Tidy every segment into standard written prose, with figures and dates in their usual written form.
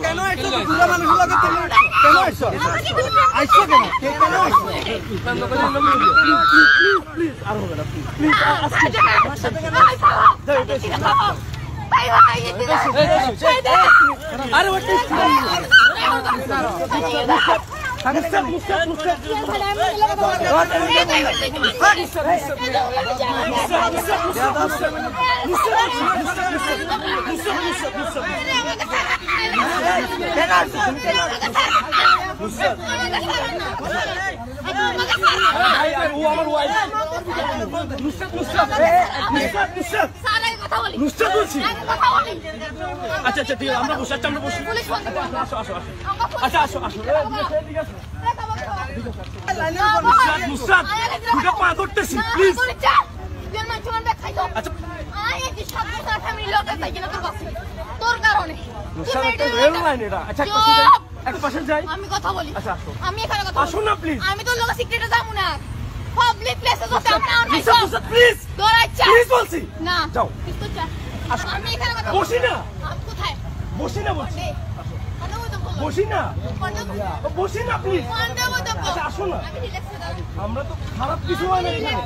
কেন আইছো বুড়া মানুষ লাগে কেন আইছো আইছো কেন কেন আইছো প্লিজ আর হবে না প্লিজ আরে ওটা আচ্ছা আচ্ছা ঠিক আছে আমরা বসে আমরা বসি আসো আসো আচ্ছা আসো আসো ঠিক আছে নুসরাত দুটো পা ধরতেছি প্লিজ আচ্ছা তোর কারণে আচ্ছা এক পাশে যাই আমি কথা বলি আচ্ছা আসো আমি এখানে কথা আসো না প্লিজ আমি তো লোক সিক্রেটে যাবো না পাবলিক প্লেসে তো যাবো না প্লিজ দৌড়াচ্ছা প্লিজ বলছি না যাও আসো আমি এখানে কথা বসি না আমি কোথায় বসি না বলছি বসি না বসি না প্লিজ আচ্ছা আসো না আমি রিল্যাক্স হয়ে যাবো আমরা তো খারাপ কিছু হয় না এখানে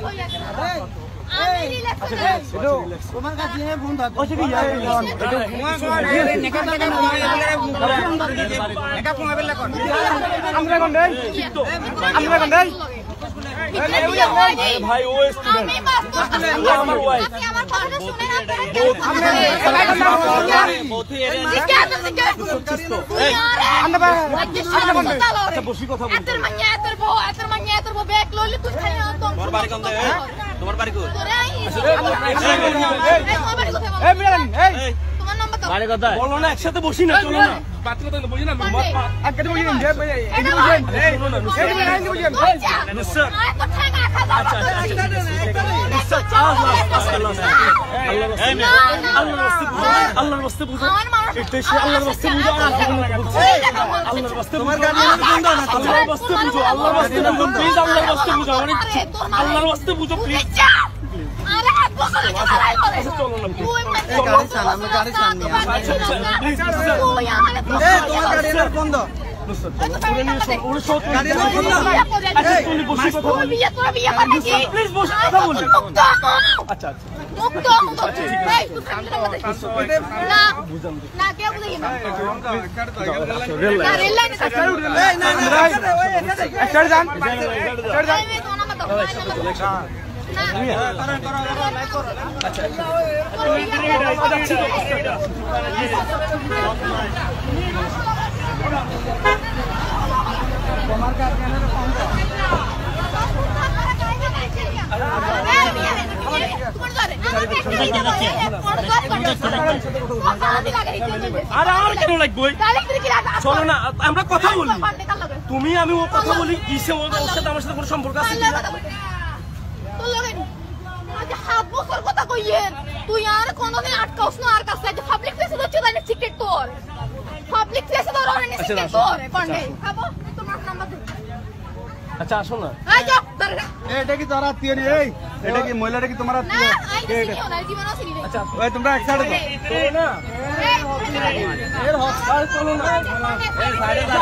আমি রিল্যাক্স হয়ে যাবো তোমার কাছে ফোন দাও ওই কি আমরা কোন দেই আমরা কোন দেই ভাই ও স্টুডেন্ট আমার ওয়াইফ আপনি আমার কথা শুনে না আচ্ছা বসি কথা বলি এত মাইয়া এত বউ ব্যাগ লইলে তুই খাই না তোমার বাড়ি কোন দেয় তোমার বাড়ি কই এই মিলান এই তোমার নাম্বার দাও বাড়ি কোথায় বলো না একসাথে বসি না চলো না বাত কথা বসি না আজকে বসি না এই বসেন এই শোনো না এই বসেন নুসরাত আল্লাহর রাস্তায় বুঝো এটাই সে আল্লাহর রাস্তায় বুঝো আল্লাহর রাস্তায় তোমার গাড়ি বন্ধ না আল্লাহর রাস্তায় বুঝো আল্লাহর রাস্তায় বুঝো প্লিজ আল্লাহর রাস্তায় বুঝো আল্লাহর রাস্তায় বুঝো প্লিজ আরে হাত বসে চলো না গাড়ি চান আমি গাড়ি চান নি তোমার গাড়ি বন্ধ ওরে সব গাড়ি বন্ধ আচ্ছা তুমি বসে কথা বলি প্লিজ বসে কথা বলি আচ্ছা আচ্ছা মুক্ত না না কে বুঝাই না রেল লাইনে এই না না স্টার্ট যান আর কেন লাগবে চলো না আমরা কথা বলি তুমি আমি ও কথা বলি কিসে ওর সাথে আমার সাথে কোনো সম্পর্ক আছে তুই আর কোনদিন আটকাওস না আর কাছে পাবলিক প্লেসে তো চলে সিক্রেট তোর পাবলিক প্লেসে তো রনে সিক্রেট তোর পান্ডে খাবো তোমার নাম্বার দে আচ্ছা আসো না এই যাও দাঁড়া এটা কি তোর আত্মীয় নি এই এটা কি মহিলাটা কি তোমার না আত্মীয় আই দিও না জীবন আছে রে আচ্ছা ওই তোমরা এক সাইডে চলো না এর হসপিটাল চলো না এই সাইডে যা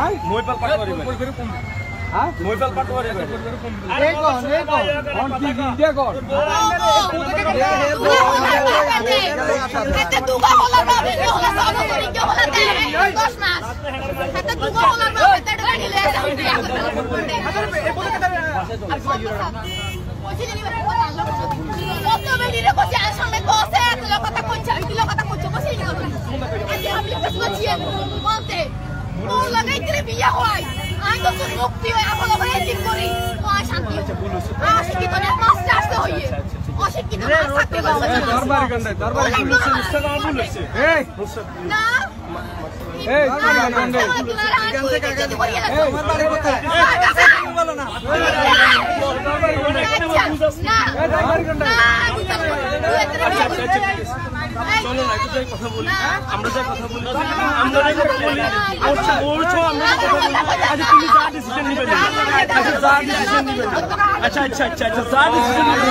এই মোবাইল পাটওয়ারি হ্যাঁ মোবাইল পাটওয়ারি এই কোন অন টিভি দে কর এতে দুগা বলা যাবে ওলা সানো করি কে বলা দে 10 মাস এতে দুগা বলা যাবে এতে গাড়ি লয়ে যাও ওই জিনি বের কথা আল্লাহ কত বেরিয়ে কইছে সামনে বসে এত কথা কইছে আমি দিল কথা কইছে বসে নি কথা আজকে আমি কইছি বলতে ও লাগাই করে বিয়া হয় আমি তো তোর মুক্তি হই আপন ভাই ঠিক করি ও শান্তি আশিকি তো না মাস্টার আসতে হইয়ে অশিক্ষিত মাস্টার থাকতে হবে দরবারি গন্ডে দরবারি পুলিশ ইনস্টাগ্রাম বলেছে এই না এই দরবারি গন্ডে এখান থেকে আগে তোমার বাড়ি কোথায় বলো না না এই দরবারি গন্ডে না চলো না একটু যাই কথা বলি আমরা যাই কথা বলি আমরা যাই কথা বলি বলছো আমরা যাই কথা বলি আচ্ছা তুমি যা ডিসিশন নিবে আচ্ছা যা ডিসিশন নিবে আচ্ছা আচ্ছা আচ্ছা আচ্ছা যা ডিসিশন নিবে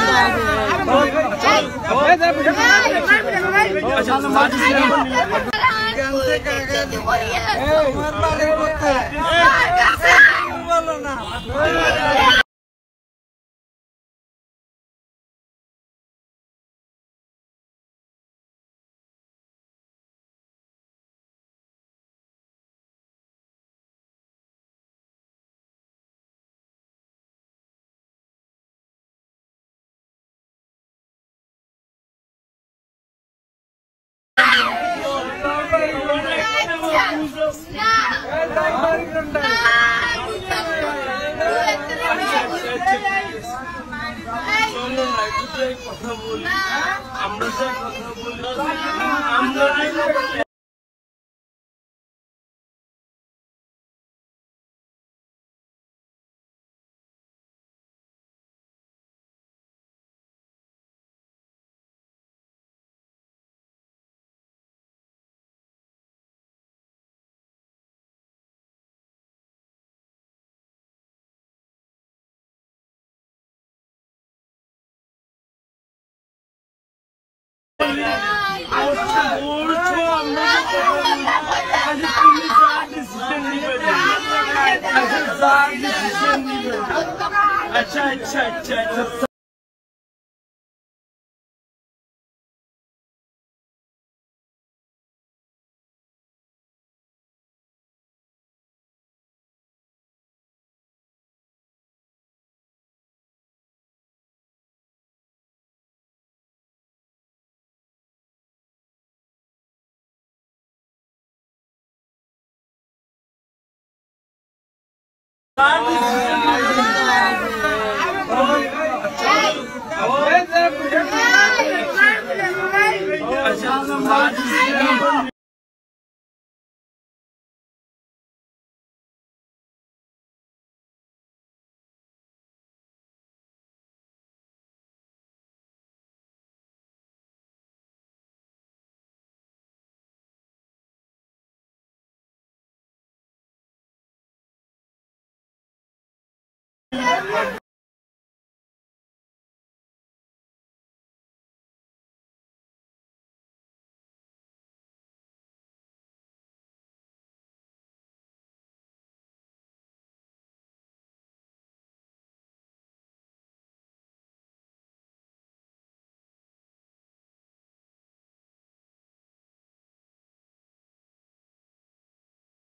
আচ্ছা যা ডিসিশন বলো না কথা বলি আমরা যাই কথা বলি আমরা বলছো আমরা আচ্ছা তুমি যা ডিসিশন নিবে আচ্ছা যা ডিসিশন নিবে আচ্ছা আচ্ছা আচ্ছা আচ্ছা